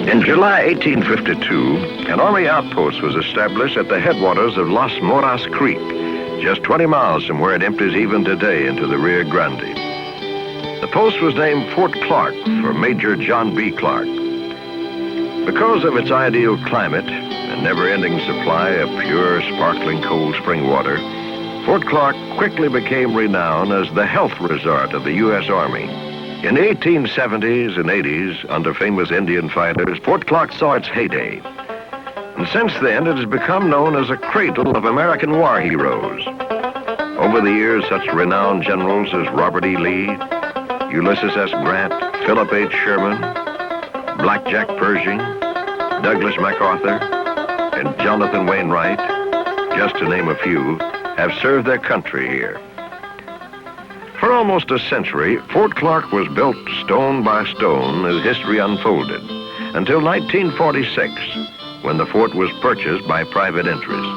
In July 1852, an Army outpost was established at the headwaters of Las Moras Creek, just 20 miles from where it empties even today into the Rio Grande. The post was named Fort Clark for Major John B. Clark. Because of its ideal climate and never-ending supply of pure, sparkling cold spring water, Fort Clark quickly became renowned as the health resort of the U.S. Army. In the 1870s and 80s, under famous Indian fighters, Fort Clark saw its heyday. And since then, it has become known as a cradle of American war heroes. Over the years, such renowned generals as Robert E. Lee, Ulysses S. Grant, Philip H. Sherman, Blackjack Pershing, Douglas MacArthur, and Jonathan Wainwright, just to name a few, have served their country here. For almost a century, Fort Clark was built stone by stone as history unfolded, until 1946, when the fort was purchased by private interest,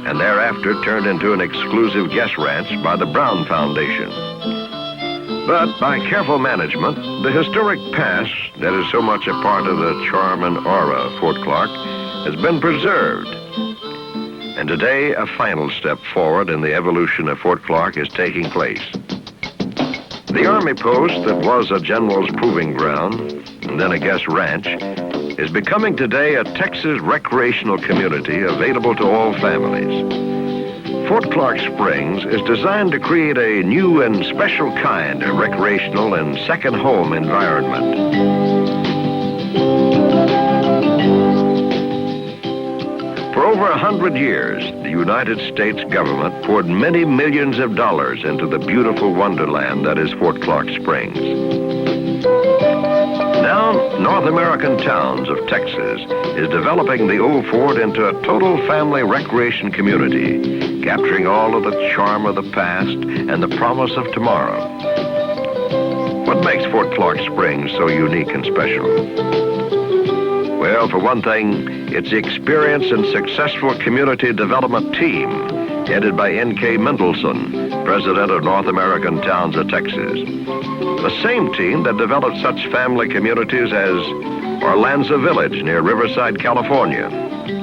and thereafter turned into an exclusive guest ranch by the Brown Foundation. But by careful management, the historic past that is so much a part of the charm and aura of Fort Clark has been preserved. And today, a final step forward in the evolution of Fort Clark is taking place. The Army post that was a general's proving ground, and then a guest ranch, is becoming today a Texas recreational community available to all families. Fort Clark Springs is designed to create a new and special kind of recreational and second home environment. For over 100 years, the United States government poured many millions of dollars into the beautiful wonderland that is Fort Clark Springs. Now, North American Towns of Texas is developing the old fort into a total family recreation community, capturing all of the charm of the past and the promise of tomorrow. What makes Fort Clark Springs so unique and special? Well, for one thing, it's the experienced and successful community development team headed by N.K. Mendelsohn, president of North American Towns of Texas. The same team that developed such family communities as Orlanza Village near Riverside, California,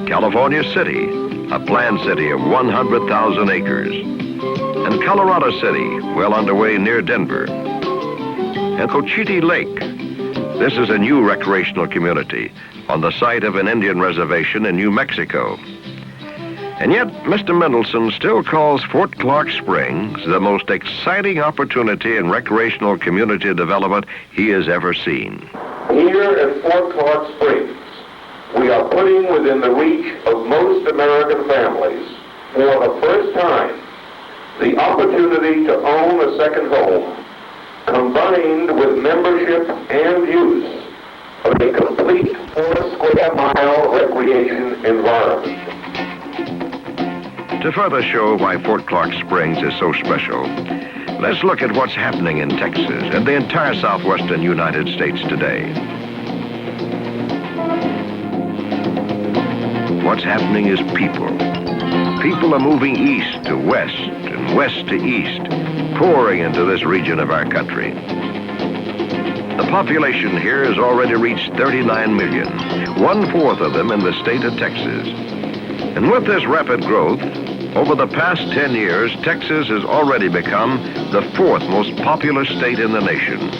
California City, a planned city of 100,000 acres, and Colorado City, well underway near Denver, and Cochiti Lake. This is a new recreational community on the site of an Indian reservation in New Mexico. And yet, Mr. Mendelsohn still calls Fort Clark Springs the most exciting opportunity in recreational community development he has ever seen. Here at Fort Clark Springs, we are putting within the reach of most American families, for the first time, the opportunity to own a second home, combined with membership and use of a complete 4-square-mile recreation environment. To further show why Fort Clark Springs is so special, let's look at what's happening in Texas and the entire southwestern United States today. What's happening is people. People are moving east to west and west to east, pouring into this region of our country. The population here has already reached 39 million, 1/4 of them in the state of Texas. And with this rapid growth, over the past 10 years, Texas has already become the 4th most populous state in the nation.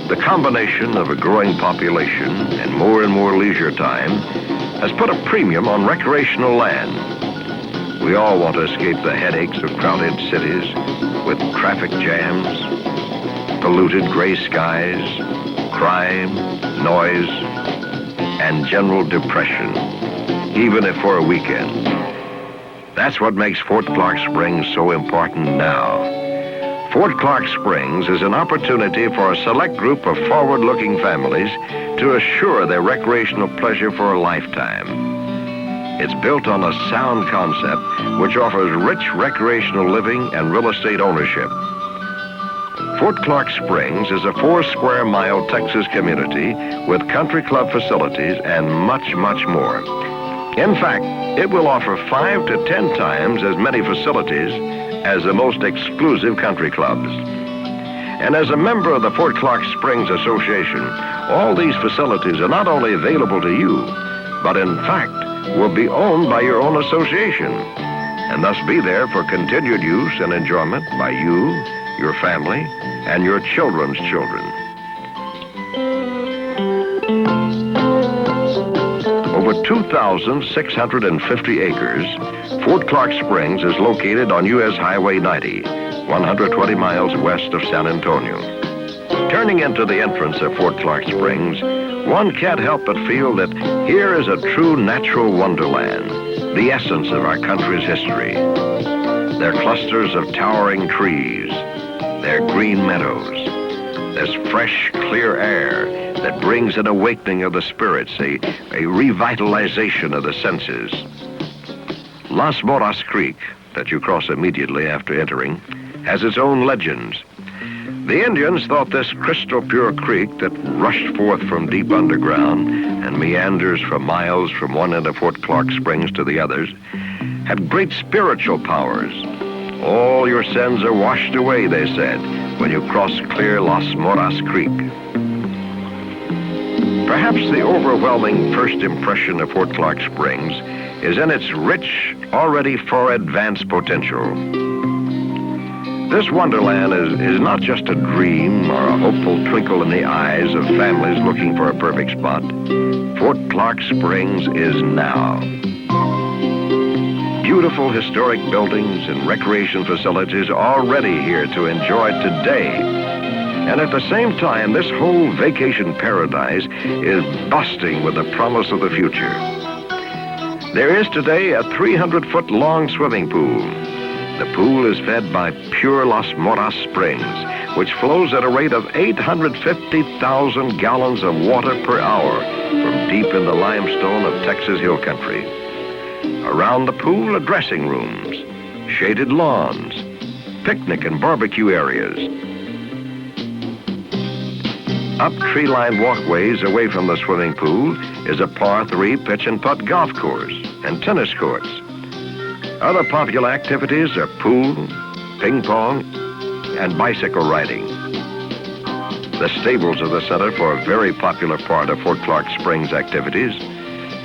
The combination of a growing population and more leisure time has put a premium on recreational land. We all want to escape the headaches of crowded cities with traffic jams, polluted gray skies, crime, noise, and general depression, even if for a weekend. That's what makes Fort Clark Springs so important now. Fort Clark Springs is an opportunity for a select group of forward-looking families to assure their recreational pleasure for a lifetime. It's built on a sound concept which offers rich recreational living and real estate ownership. Fort Clark Springs is a 4-square-mile Texas community with country club facilities and much more. In fact, it will offer 5 to 10 times as many facilities as the most exclusive country clubs. And as a member of the Fort Clark Springs Association, all these facilities are not only available to you, but in fact will be owned by your own association, and thus be there for continued use and enjoyment by you, your family, and your children's children. Over 2,650 acres, Fort Clark Springs is located on U.S. Highway 90, 120 miles west of San Antonio. Turning into the entrance of Fort Clark Springs, one can't help but feel that here is a true natural wonderland, the essence of our country's history. There are clusters of towering trees, there are green meadows, there's fresh, clear air that brings an awakening of the spirits, a revitalization of the senses. Las Moras Creek, that you cross immediately after entering, has its own legends. The Indians thought this crystal pure creek that rushed forth from deep underground and meanders for miles from one end of Fort Clark Springs to the others had great spiritual powers. All your sins are washed away, they said, when you cross clear Las Moras Creek. Perhaps the overwhelming first impression of Fort Clark Springs is in its rich, already far advanced potential. This wonderland is not just a dream or a hopeful twinkle in the eyes of families looking for a perfect spot. Fort Clark Springs is now. Beautiful historic buildings and recreation facilities are already here to enjoy today. And at the same time, this whole vacation paradise is busting with the promise of the future. There is today a 300-foot long swimming pool. The pool is fed by pure Las Moras Springs, which flows at a rate of 850,000 gallons of water per hour from deep in the limestone of Texas Hill Country. Around the pool are dressing rooms, shaded lawns, picnic and barbecue areas. Up tree-lined walkways away from the swimming pool is a par 3 pitch and putt golf course and tennis courts. Other popular activities are pool, ping pong, and bicycle riding. The stables are the center for a very popular part of Fort Clark Springs activities,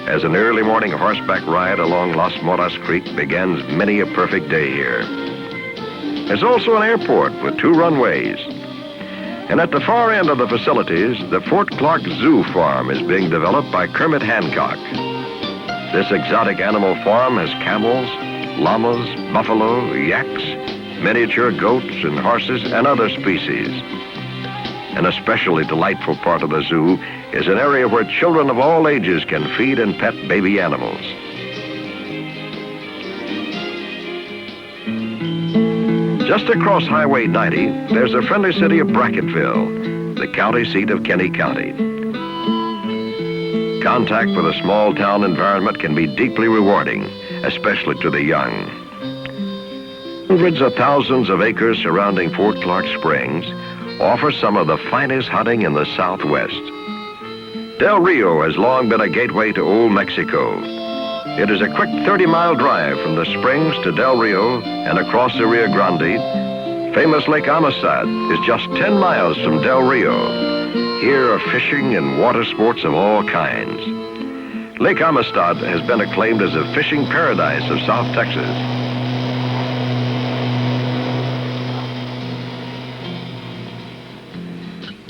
as an early morning horseback ride along Las Moras Creek begins many a perfect day here. There's also an airport with 2 runways. And at the far end of the facilities, the Fort Clark Zoo Farm is being developed by Kermit Hancock. This exotic animal farm has camels, llamas, buffalo, yaks, miniature goats and horses, and other species. An especially delightful part of the zoo is an area where children of all ages can feed and pet baby animals. Just across Highway 90, there's the friendly city of Brackettville, the county seat of Kenny County. Contact with a small town environment can be deeply rewarding, especially to the young. Hundreds of thousands of acres surrounding Fort Clark Springs offer some of the finest hunting in the Southwest. Del Rio has long been a gateway to Old Mexico. It is a quick 30-mile drive from the Springs to Del Rio and across the Rio Grande. Famous Lake Amistad is just 10 miles from Del Rio. Here are fishing and water sports of all kinds. Lake Amistad has been acclaimed as a fishing paradise of South Texas.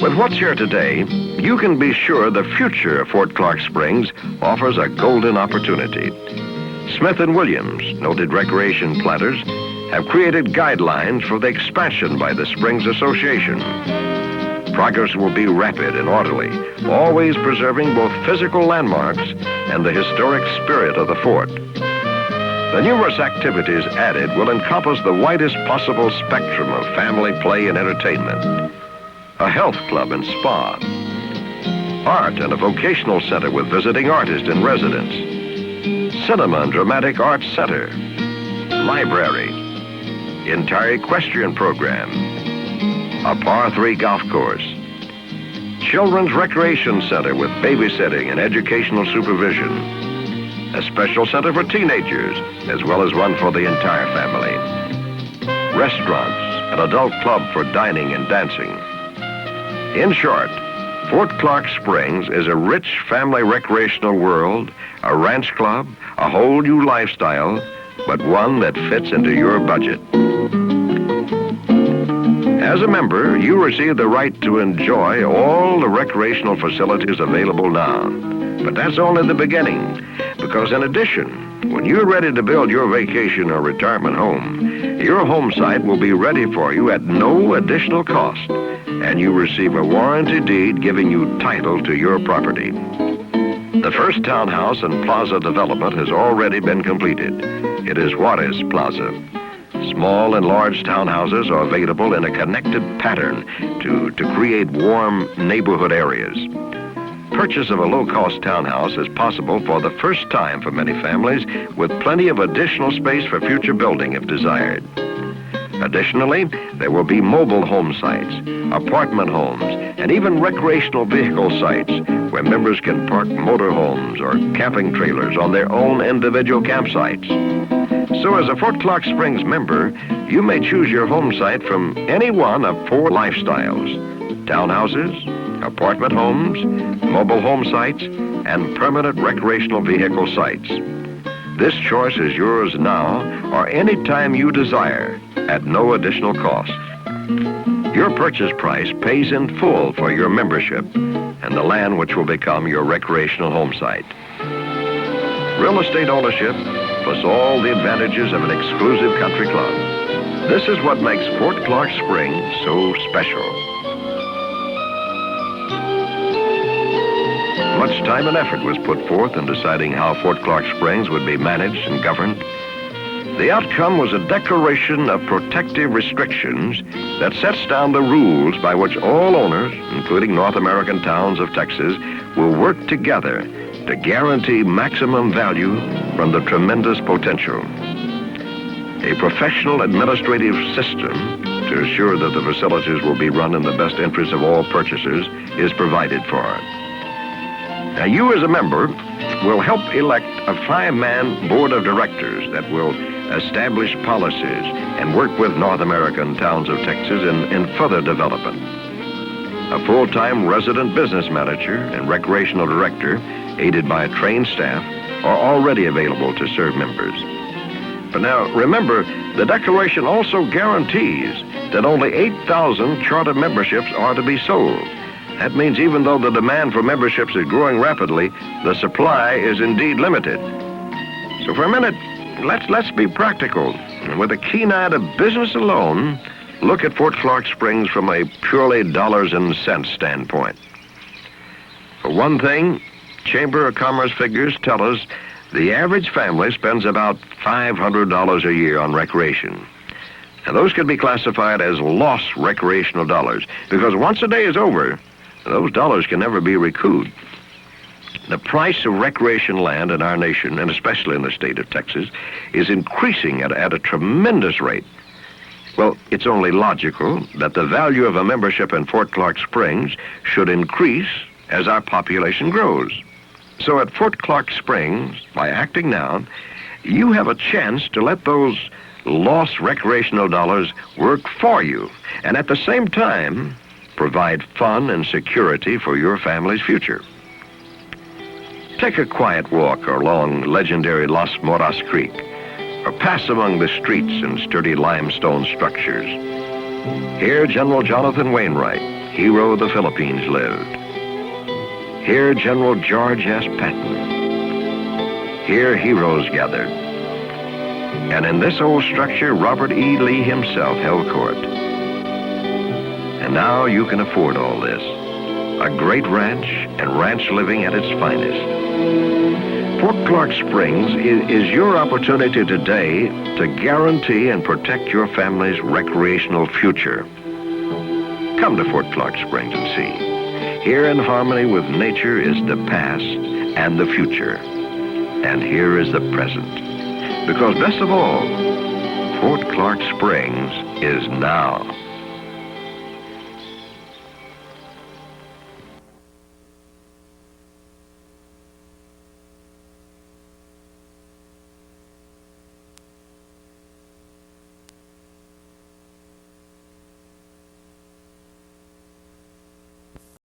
With what's here today, you can be sure the future of Fort Clark Springs offers a golden opportunity. Smith & Williams, noted recreation planners, have created guidelines for the expansion by the Springs Association. Progress will be rapid and orderly, always preserving both physical landmarks and the historic spirit of the fort. The numerous activities added will encompass the widest possible spectrum of family play and entertainment. A health club and spa, art and a vocational center with visiting artists in residence, cinema and dramatic arts center, library, entire equestrian program, a par 3 golf course, children's recreation center with babysitting and educational supervision, a special center for teenagers, as well as one for the entire family, restaurants, an adult club for dining and dancing. In short, Fort Clark Springs is a rich family recreational world, a ranch club, a whole new lifestyle, but one that fits into your budget. As a member, you receive the right to enjoy all the recreational facilities available now. But that's only the beginning, because in addition, when you're ready to build your vacation or retirement home, your home site will be ready for you at no additional cost, and you receive a warranty deed giving you title to your property. The first townhouse and plaza development has already been completed. It is Juarez Plaza. Small and large townhouses are available in a connected pattern to create warm neighborhood areas. Purchase of a low-cost townhouse is possible for the first time for many families, with plenty of additional space for future building if desired. Additionally, there will be mobile home sites, apartment homes, and even recreational vehicle sites where members can park motorhomes or camping trailers on their own individual campsites. So as a Fort Clark Springs member, you may choose your home site from any one of 4 lifestyles: townhouses, apartment homes, mobile home sites, and permanent recreational vehicle sites. This choice is yours now or any time you desire at no additional cost. Your purchase price pays in full for your membership and the land which will become your recreational home site. Real estate ownership plus all the advantages of an exclusive country club. This is what makes Fort Clark Springs so special. Much time and effort was put forth in deciding how Fort Clark Springs would be managed and governed. The outcome was a declaration of protective restrictions that sets down the rules by which all owners, including North American towns of Texas, will work together to guarantee maximum value from the tremendous potential. A professional administrative system to ensure that the facilities will be run in the best interest of all purchasers is provided for. Now, you as a member will help elect a 5-man board of directors that will establish policies and work with North American towns of Texas in further development. A full-time resident business manager and recreational director, aided by a trained staff, are already available to serve members. But now, remember, the declaration also guarantees that only 8,000 charter memberships are to be sold. That means even though the demand for memberships is growing rapidly, the supply is indeed limited. So for a minute, let's be practical. And with a keen eye to business alone, look at Fort Clark Springs from a purely dollars and cents standpoint. For one thing, Chamber of Commerce figures tell us the average family spends about $500 a year on recreation. Now, those could be classified as lost recreational dollars, because once a day is over, those dollars can never be recouped. The price of recreation land in our nation, and especially in the state of Texas, is increasing at a tremendous rate. Well, it's only logical that the value of a membership in Fort Clark Springs should increase as our population grows. So at Fort Clark Springs, by acting now, you have a chance to let those lost recreational dollars work for you, and at the same time, provide fun and security for your family's future. Take a quiet walk along legendary Las Moras Creek, or pass among the streets and sturdy limestone structures. Here General Jonathan Wainwright, hero of the Philippines, lived. Here General George S. Patton. Here heroes gathered. And in this old structure, Robert E. Lee himself held court. And now you can afford all this. A great ranch and ranch living at its finest. Fort Clark Springs is your opportunity today to guarantee and protect your family's recreational future. Come to Fort Clark Springs and see. Here in harmony with nature is the past and the future. And here is the present. Because best of all, Fort Clark Springs is now.